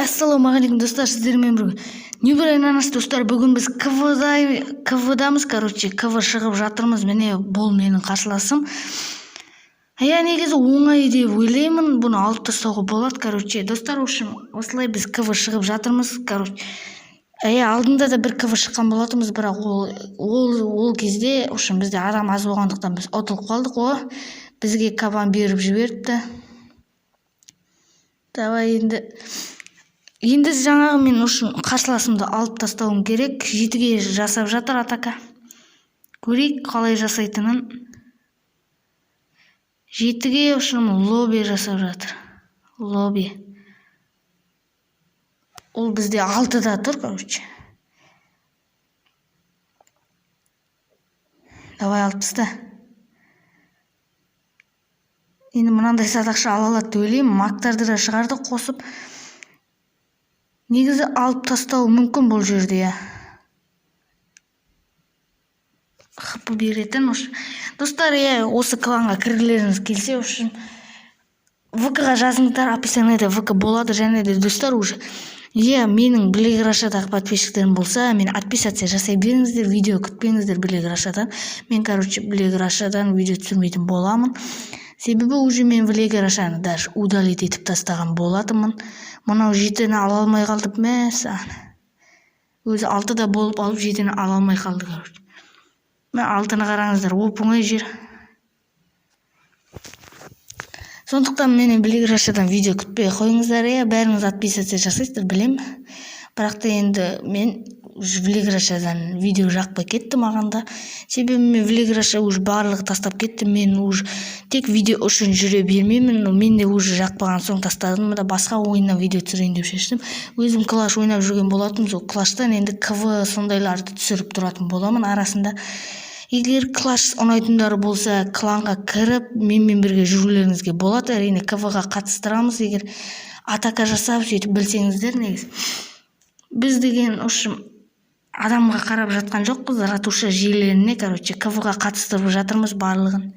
Ассалаумағалейкум достар, сіздермен бірге небір ананас достар. Бүгін біз КВ-дамыз, КВ шығып жатырмыз. Міне бұл менің қарсыласым. Негізі оңай деп ойлаймын, бұны алып тастауға болады. Достар, осылай біз КВ шығып жатырмыз. Алдында да бір КВ шыққан болатынбыз, бірақ ол кезде бізде адам аз болғандықтан біз ұтылып қалдық. Бізге кабан беріп жіберіпті. Давай енді жаңағы мен қарсыласымды алып тастауым керек. 7-ге жасап жатыр атака. Көрейік қалай жасайтынын. 7-ге лобби жасап жатыр. Лобби. Ол бізде 6-да тұр, Давай алып таста. Енді мынандай садақша ала алады деп ойлаймын. Мактарды да шығарды қосып. Негізі алып тастау мүмкін бұл жерде. Хпы беретін. Достар, осы кланға кіргілеріңіз келсе, ВК-ға жазыңыздар, описаниеде ВК болады. Және де достар, менің Блек Рашадағы подписчиктерім болса, мен отписаться жасай беріңіздер, видео күтпеңіздер Блек Рашадан. Мен, Блек Рашадан видео түсірмейтін боламын. Себебі мен Блек Рашаны даже удалить етіп тастаған болатынмын. Мынау 7-ні ала алмай қалдып, өзі 6-да болып алып 7-ні ала алмай қалды. Мен 6-ны қараңыздар, оп-оңай жер. Сондықтан менен Блек Рашадан видео күтпей қойыңыздар. Бәріңіз отписаться жасайсыздар, білем. Бірақ та енді мен Блек Рашадан видео жақпай кетті мағанда. Себебі мен Блек Раша барлығы тастап кетті. Мен тек видео үшін жүре бермеймін. Мен де жақпаған соң тастадым. Басқа ойыннан видео түсірейін деп шештім. Өзім клаш ойнап жүрген болатым. Сол клаштан енді КВ сондайларды түсіріп тұратын боламын арасында. Егер клаш ұнайтындар болса, кланға кіріп, менімен бірге жүрулеріңізге болады. Әрине КВ-ға қатыстырамыз. Егер атака жасап сөйтіп білсеңіздер, негіз. Біз деген адамға қарап жатқан жоқпыз, ратуша желілеріне, КВ-ға қатыстырып жатырмыз барлығын.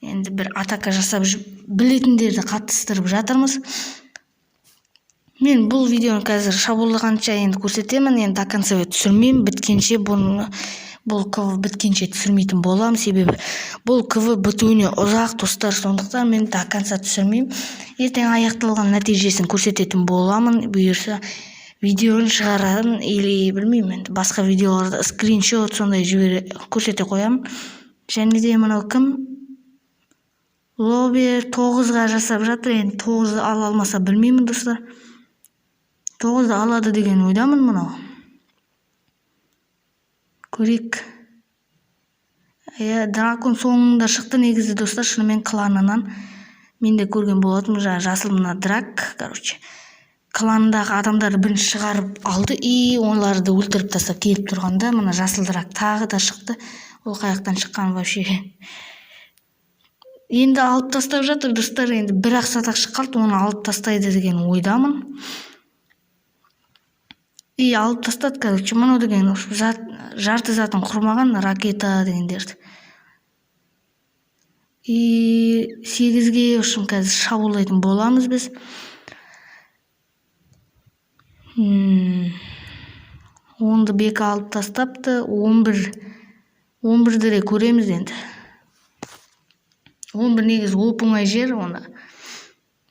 Енді бір атака жасап білетіндерді қатыстырып жатырмыз. Мен бұл видеоны қазір шабуылдағанша енді көрсетемін. Енді до конца түсірмеймін, біткенше бұл КВ біткенше түсірмейтін болам. Себебі бұл КВ бітуіне ұзақ достар, сондықтан мен до конца түсірмеймін. Ертең аяқталған нәтижесін көрсететін боламын. Бұйырса видеоны шығаратын, или білмеймін, басқа видеоларда скриншот сондай көрсете қоямын. Және де мынау кім? Лобби 9-ға жасап жатыр. Енді 9-ды ала алмаса білмеймін достар. 9-ды алады деген ойдамын мынау. Көрейік. Дракон соңында шықты негізі достар, шынымен кланынан. Мен де көрген болатым, жасыл мына драк, кландағы адамдарды бірінші шығарып алды, оларды өлтіріп тастап келіп тұрғанда, мына жасыл драк тағы да шықты. Ол қаяқтан шыққан вообще. Енді алып тастап жатыр достар, енді бір-ақ садақ шыққалды, оны алып тастайды деген ойдамын. Алып тастады, мұны деген жарты затын құрмаған ракета дегендерді. 8-ге қазір шабуылдайтын боламыз біз. 10-ды бек алып тастапты. 11-ді көреміз енді. 11 негіз оп-оңай жер, оны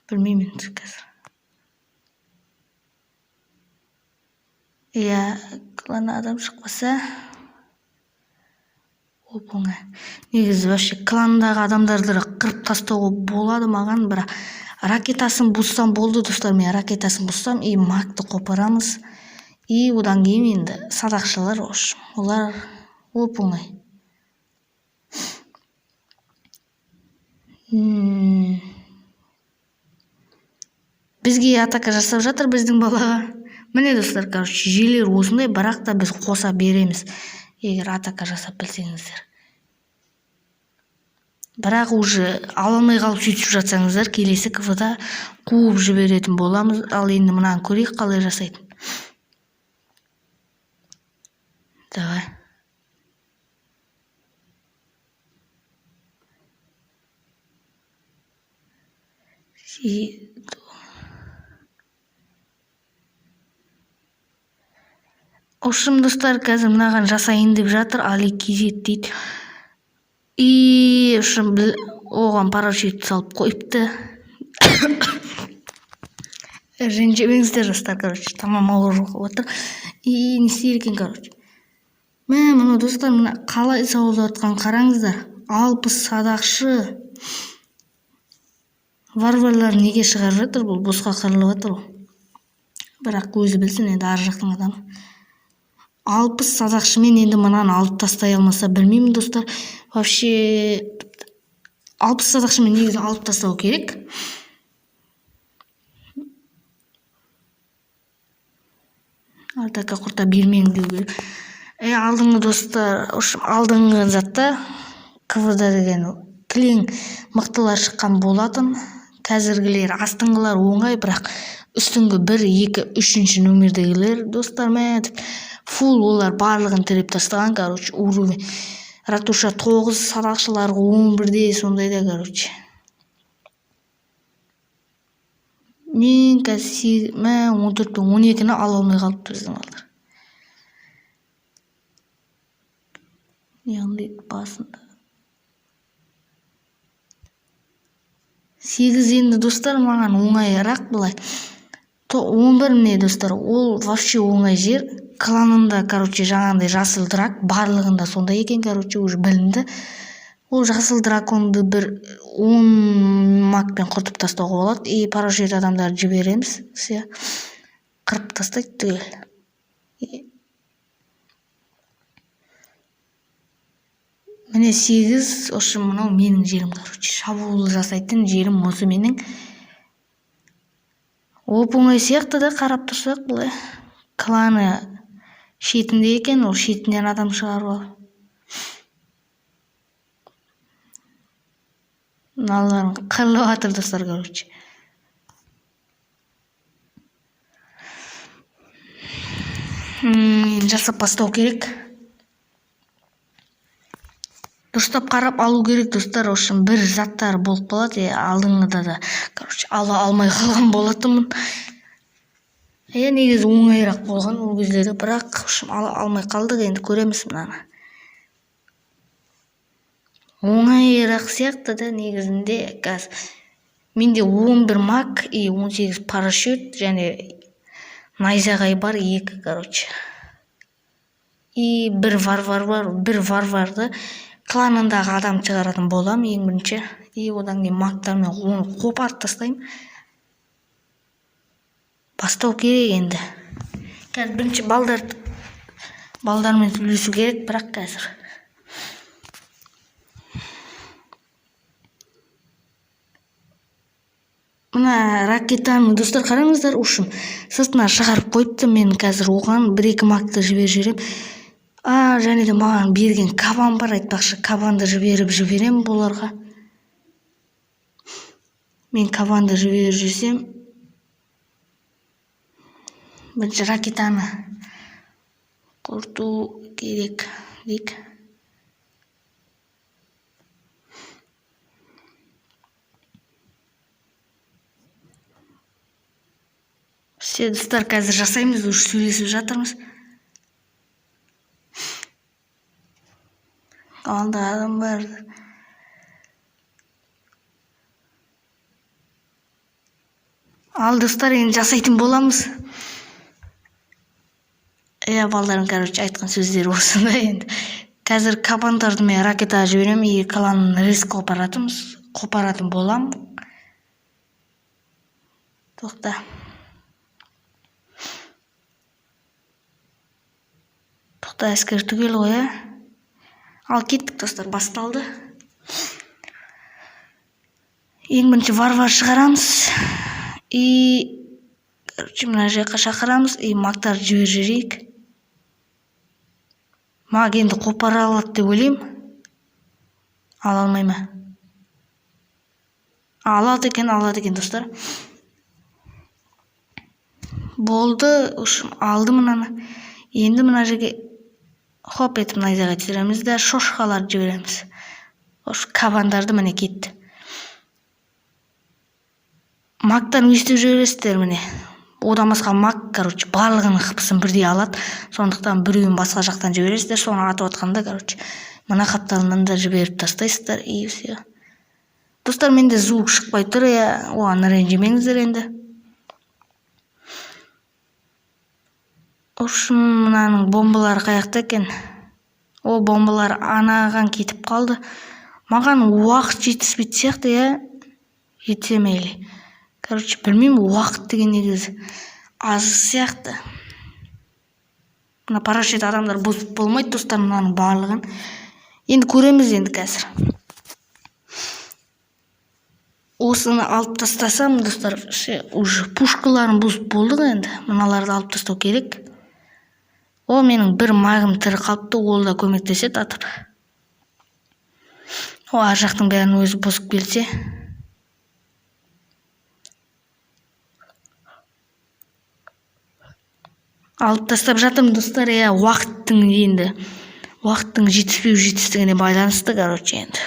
білмеймін қазір. Клан адам шықпаса оп-оңай. Негізі вообще кландағы адамдарды қырып тастауға болады маған, бірақ ракетасын бұзсам болды достар. Мен ракетасын бұзсам, макты қопарамыз. Одан кейін енді садақшылар, олар оп-оңай. Бізге атака жасап жатыр біздің балаға. Міне достар, желер осындай, бірақ та біз қоса береміз. Егер атака жасап білсеңіздер. Бірақ ала алмай қалып сөйтіп жатсаңыздар, келесі КВ-да қуып жіберетін боламыз. Ал енді мынаны көрейік қалай жасайтын. Давай. Ошым достар, қазір мынаған жасайын деп жатыр, Али Кизет дейді. И ошым оған парашют салып қойыпты. Ренжімеңіздер достар, короче, тамам ауыр болып отыр. И не істер екен, короче. Мына достар, мына қалай сауылып жатқан қараңыздар. 60 садақшы. Варварлар неге шығарып жатыр, бұл босқа қырылып жатыр ғой. Бірақ көзі білсін, енді ар жақтың адамы. 60 садақшымен енді мынаны алып тастай алмаса білмеймін достар. Вообще 60 садақшымен негізі алып тастау керек. Артаққа құрта бермең деу керек. Алдыңғы достар, алдыңғы затта КВ-да деген кілең мықтылар шыққан болатын. Қазіргілер астыңғылар оңай, бірақ үстіңгі 1, 2, 3 нөмірдегілер достар фул олар барлығын тіреп тастаған, короче, уровень. Ратуша 9 садақшыларға 11-де сондайда, короче. Мен қазір 14 пен 12-ні ала алмай қалыпты біздің балдар. Яғни басында 8 енді достар маған оңайырақ былай. 11 міне достар, ол вообще оңай жер. Кланында, короче, жаңағындай жасыл драк, барлығында сондай екен, короче, уже білінді. Ол жасыл драконды бір 10 макпен құртып тастауға болады. И парашют адамдарды жібереміз, қырып тастайды түгел. Міне 8, ошы мынау менің жерім, короче, шабуыл жасайтын жерім осы менің. Оп-оңай сияқты да, қарап тұрсақ бұлай. Кланы шетінде екен, ол шетінен адам шығарып ал. Мыналарын қырылып жатыр достар, короче. Жасап бастау керек. Дұрыстап қарап алу керек достар, ошын бір заттар болып қалады, алдыңғыда да, короче, ала алмай қалған болатынмын. Негізі оңайырақ болған ол кездері, бірақ ала алмай қалдық, енді көреміз мынаны. Оңайырақ сияқты да негізінде газ. Менде 11 мак и 18 парашют және найзағай бар 2, короче. И бір варвар бар, бір варварды кланындағы адам шығаратын болам ең бірінші. И одан кейін мактармен оны қопарып тастаймын. Бастау керек енді. Қазір бірінші балдармен сөйлесу керек, бірақ қазір. Мына ракетаны достар қараңыздар, ушым сыртына шығарып қойыпты. Мен қазір оған 1-2 макты жіберіп жүрем. Және де маған берген кабан бар, айтпақшы, кабанды жіберем боларға. Мен кабанды жіберіп жүрсем, бірінші ракетаны құрту керек дейік. Достар, қазір жасаймыз, уже сөйлесіп жатырмыз. Алда адам бар. Ал достар, енді жасайтын боламыз. Балдарым, короче, айтқан сөздері осында енді. Қазір кабандарды мен ракета жіберем, и кланын риск қопаратын болам. Тоқта. Тоқта, әскер түгел ғой, Ал кеттік достар, басталды. Ең бірінші варвар шығарамыз. И, короче, мына жаққа шақырамыз. И мактар жіберіп жүрейік. Маг енді қопара алады деп ойлаймын. Ала алмай ма? Алады екен достар. Болды, алды мынаны. Енді мына жерге хоп етіп найзаға түсіреміз де шошқаларды жібереміз. Кабандарды міне кетті. Мактан өстіп жібересіздер міне. одан басқа мак барлығының хпсын бірдей алады, сондықтан біреуін басқа жақтан жібересіздер, соны атып отқанда мына қапталынан да жіберіп тастайсыздар и все. Достар, менде звук шықпай тұр, оған ренжімеңіздер енді. Общем, мынаның бомбалары қаяқта екен? О, бомбалар анаған кетіп қалды. Маған уақыт жетіспейді сияқты, жетсе мейлі. Білмеймін, уақыт деген негізі аз сияқты. Мына парашют адамдар бұзып болмайды, достар, мынаның барлығын. Енді көреміз енді қазір. Осыны алып тастасам, достар, уже пушкаларын бұзып болдық енді. Мыналарды алып тастау керек. О, менің бір магым тірі қалыпты, ол да көмектеседі атып. О, ар жақтың бәрін өзі бұзып келсе. Алып тастап жатым, достар, уақыттың енді. Уақыттың жетіспеу-жетістігіне байланысты, енді.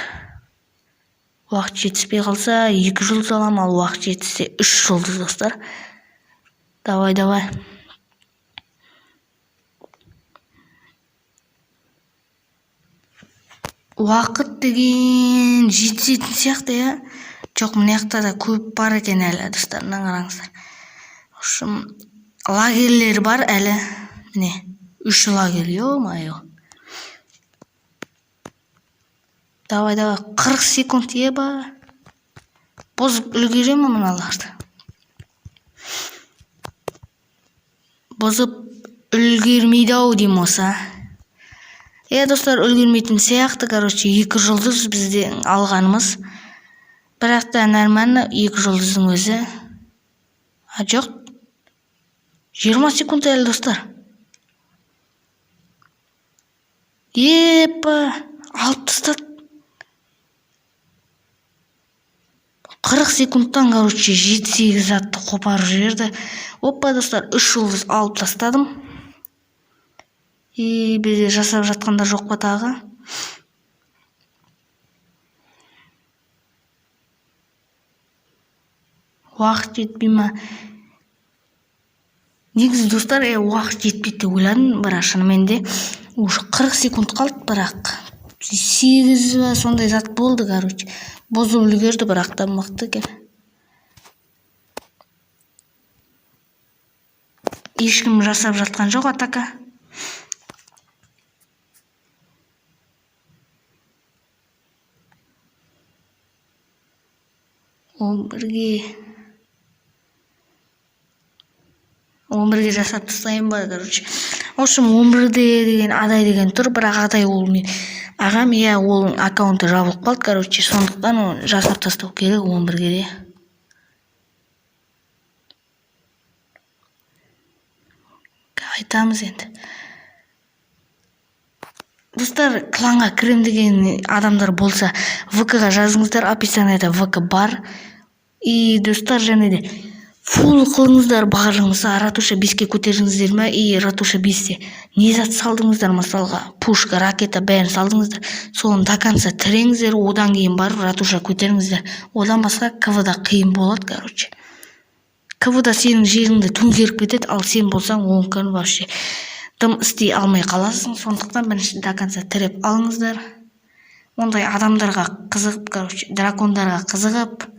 Уақыт жетіспей қалса, 2 жұлдыз алам, ал уақыт жетісе 3 жұлдыз, достар. Давай. Уақыт деген жетісетін сияқты, жоқ, мына жақта да көп бар екен әлі, достар, қараңыздар. Общем, лагерлер бар әлі, міне, 3 лагер, ё-моё. Давай, 40 секунд еба. Бұзып үлгеремін мыналарды. Бұзып үлгермейді-ау деймін осы. Достар, үлгермейтін сияқты, 2 жұлдыз бізде алғанымыз. Бірақ та нормально 2 жұлдыздың өзі. Жоқ. 20 секунд әлі, достар. Алып тастады. 40 секундтан, 7-8 затты қопарып жіберді. Опа, достар, 3 жұлдыз алып тастадым. Бізде жасап жатқанда жоқ па тағы? Уақыт жетпей ма? Негізі, достар, уақыт жетпейді деп ойладым, бірақ шынымен де уже 40 секунд қалды, бірақ 8 сондай зат болды, бұзып үлгерді, бірақ та мықты екен. Ешкім жасап жатқан жоқ атака. Он бірге жасап тастайын ба, Общем, 11-де деген адай деген тұр, бірақ адай ол мен. Ағам, ол аккаунты жабылып қалды, сондықтан жасап тастау керек 11-ге де. Айтамыз енді. Достар, кланға кірем деген адамдар болса, ВК-ға жазыңыздар, описанияда ВК бар. И, достар, және де фул қылыңыздар барлығыңыз, Ратуша 5-ке көтеріңіздер ме, и Ратуша 5-те не зат салдыңыздар, мысалға, пушка, ракета бәрін салдыңыздар, соны до конца тіреңіздер, одан кейін барып Ратуша көтеріңіздер. Одан басқа КВ-да қиын болады, КВ-да сенің жеріңді төңкеріп кетеді, ал сен болсаң оңқан вообще дым істей алмай қаласың, сондықтан бірінші до конца тіреп алыңыздар. Ондай адамдарға қызығып, дракондарға қызығып,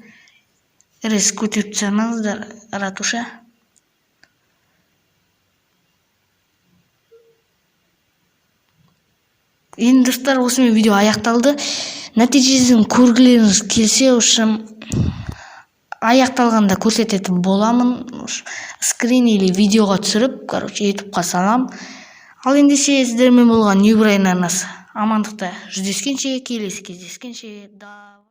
рез көтеріп тастамаңыздар, Ратуша. Енді, достар, осымен видео аяқталды. Нәтижесін көргілеріңіз келсе, аяқталғанда көрсететін боламын. Скрин или видеоға түсіріп, ютубқа салам. Ал ендеше сіздермен болған New Brain арнасы. Амандықта жүздескенше, келесі кездескенше.